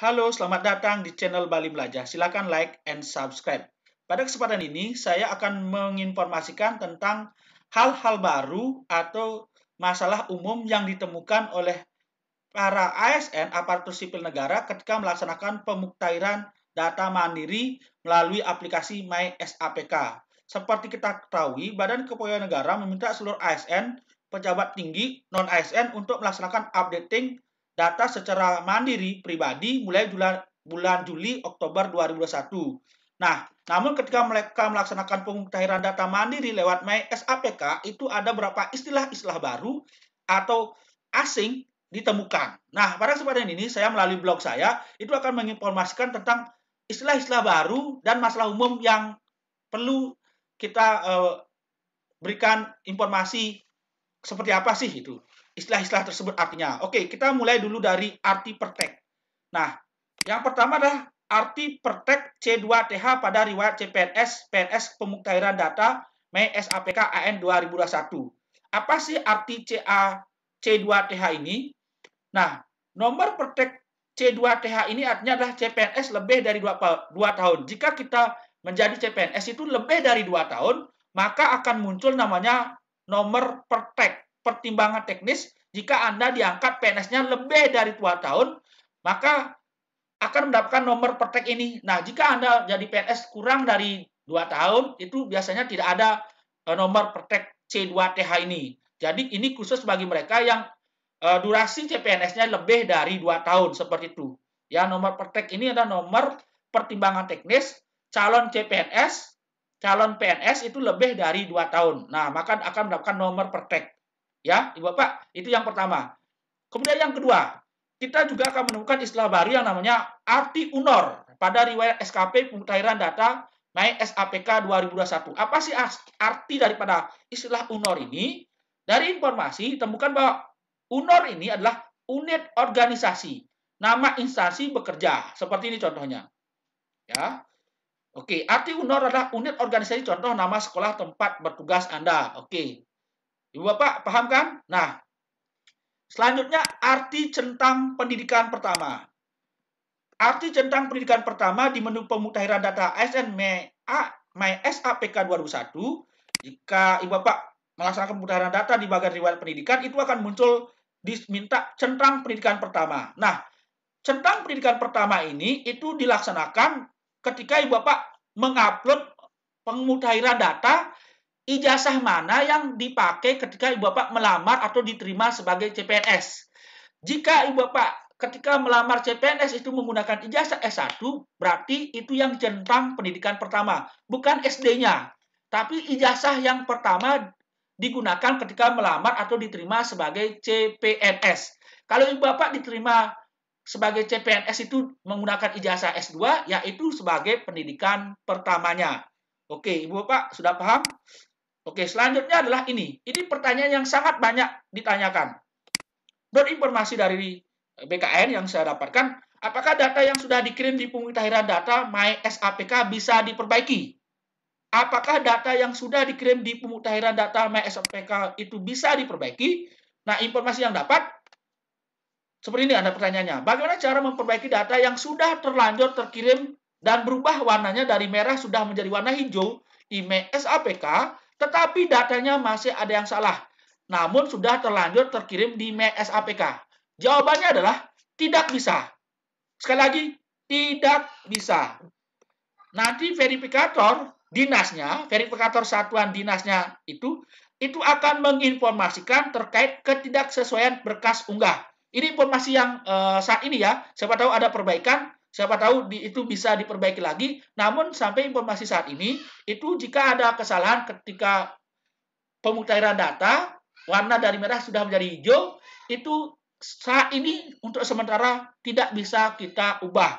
Halo, selamat datang di channel Bali Belajar. Silakan like and subscribe. Pada kesempatan ini, saya akan menginformasikan tentang hal-hal baru atau masalah umum yang ditemukan oleh para ASN aparatur sipil negara ketika melaksanakan pemuktahiran data mandiri melalui aplikasi MySAPK. Seperti kita ketahui, Badan Kepegawaian Negara meminta seluruh ASN, pejabat tinggi, non-ASN untuk melaksanakan updating data secara mandiri pribadi mulai bulan Juli Oktober 2021. Nah, namun ketika mereka melaksanakan pemuktahiran data mandiri lewat MySAPK, itu ada beberapa istilah-istilah baru atau asing ditemukan. Nah, pada kesempatan ini saya melalui blog saya itu akan menginformasikan tentang istilah-istilah baru dan masalah umum yang perlu kita berikan informasi seperti apa sih itu. Istilah-istilah tersebut artinya. Oke, kita mulai dulu dari arti pertek. Nah, yang pertama adalah arti pertek C2TH pada riwayat PNS pemuktahiran data MySAPK AN 2021. Apa sih arti C2TH ini? Nah, nomor pertek C2TH ini artinya adalah CPNS lebih dari 2 tahun. Jika kita menjadi CPNS itu lebih dari 2 tahun, maka akan muncul namanya nomor pertek, pertimbangan teknis. Jika Anda diangkat PNS-nya lebih dari 2 tahun, maka akan mendapatkan nomor pertek ini. Nah, jika Anda jadi PNS kurang dari 2 tahun, itu biasanya tidak ada nomor pertek C2TH ini. Jadi ini khusus bagi mereka yang durasi CPNS-nya lebih dari 2 tahun, seperti itu. Ya, nomor pertek ini adalah nomor pertimbangan teknis calon CPNS, calon PNS itu lebih dari 2 tahun. Nah, maka akan mendapatkan nomor pertek. Ya, Ibu Bapak, itu yang pertama. Kemudian yang kedua, kita juga akan menemukan istilah baru yang namanya arti UNOR pada riwayat SKP pemutahiran data MySAPK 2021. Apa sih arti daripada istilah UNOR ini? Dari informasi ditemukan bahwa UNOR ini adalah unit organisasi, nama instansi bekerja. Seperti ini contohnya. Ya. Oke, arti UNOR adalah unit organisasi, contoh nama sekolah tempat bertugas Anda. Oke. Ibu Bapak paham kan? Nah, selanjutnya arti centang pendidikan pertama. Arti centang pendidikan pertama di menu pemutahiran data ASN MySAPK 2021, jika Ibu Bapak melaksanakan pemutahiran data di bagian riwayat pendidikan, itu akan muncul diminta centang pendidikan pertama. Nah, centang pendidikan pertama ini itu dilaksanakan ketika Ibu Bapak mengupload pemutahiran data ijazah mana yang dipakai ketika Ibu Bapak melamar atau diterima sebagai CPNS. Jika Ibu Bapak ketika melamar CPNS itu menggunakan ijazah S1, berarti itu yang centang pendidikan pertama, bukan SD-nya. Tapi ijazah yang pertama digunakan ketika melamar atau diterima sebagai CPNS. Kalau Ibu Bapak diterima sebagai CPNS itu menggunakan ijazah S2, yaitu sebagai pendidikan pertamanya. Oke, Ibu Bapak sudah paham? Oke, selanjutnya adalah ini. Ini pertanyaan yang sangat banyak ditanyakan. Menurut informasi dari BKN yang saya dapatkan, apakah data yang sudah dikirim di pemutahiran data MySAPK bisa diperbaiki? Apakah data yang sudah dikirim di pemutahiran data MySAPK itu bisa diperbaiki? Nah, informasi yang dapat seperti ini ada pertanyaannya. Bagaimana cara memperbaiki data yang sudah terlanjur terkirim dan berubah warnanya dari merah sudah menjadi warna hijau di MySAPK, tetapi datanya masih ada yang salah, namun sudah terlanjur terkirim di MySAPK? Jawabannya adalah tidak bisa. Sekali lagi, tidak bisa. Nanti verifikator dinasnya, verifikator satuan dinasnya itu akan menginformasikan terkait ketidaksesuaian berkas unggah. Ini informasi yang saat ini ya, siapa tahu ada perbaikan, siapa tahu itu bisa diperbaiki lagi. Namun sampai informasi saat ini, itu jika ada kesalahan ketika pemutahiran data, warna dari merah sudah menjadi hijau, itu saat ini untuk sementara tidak bisa kita ubah.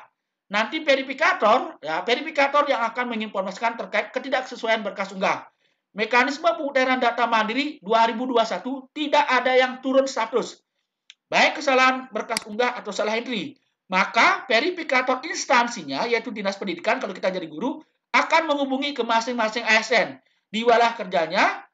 Nanti verifikator, ya verifikator yang akan menginformasikan terkait ketidaksesuaian berkas unggah. Mekanisme pemutahiran data mandiri 2021 tidak ada yang turun status, baik kesalahan berkas unggah atau salah entry. Maka verifikator instansinya, yaitu Dinas Pendidikan kalau kita jadi guru, akan menghubungi ke masing-masing ASN di wilayah kerjanya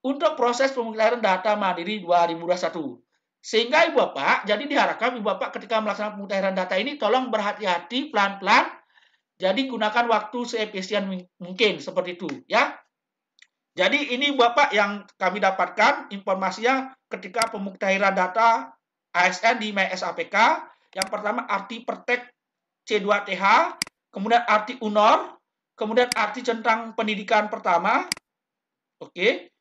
untuk proses pemutahiran data mandiri 2021. Sehingga Ibu Bapak, jadi diharapkan Ibu Bapak ketika melaksanakan pemutahiran data ini tolong berhati-hati, pelan-pelan, jadi gunakan waktu seefisien mungkin, seperti itu ya. Jadi ini Bapak yang kami dapatkan informasinya ketika pemutahiran data ASN di MySAPK. Yang pertama arti pertek C2TH, kemudian arti UNOR, kemudian arti centang pendidikan pertama. Oke.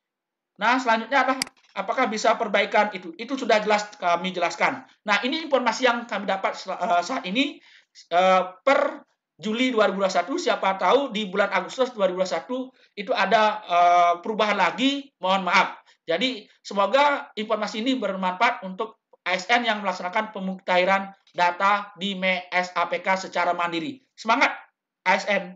Nah, selanjutnya adalah apakah bisa perbaikan itu. Itu sudah jelas kami jelaskan. Nah, ini informasi yang kami dapat saat ini per Juli 2021. Siapa tahu di bulan Agustus 2021 itu ada perubahan lagi. Mohon maaf. Jadi, semoga informasi ini bermanfaat untuk ASN yang melaksanakan pemutahiran data di MySAPK secara mandiri. Semangat ASN!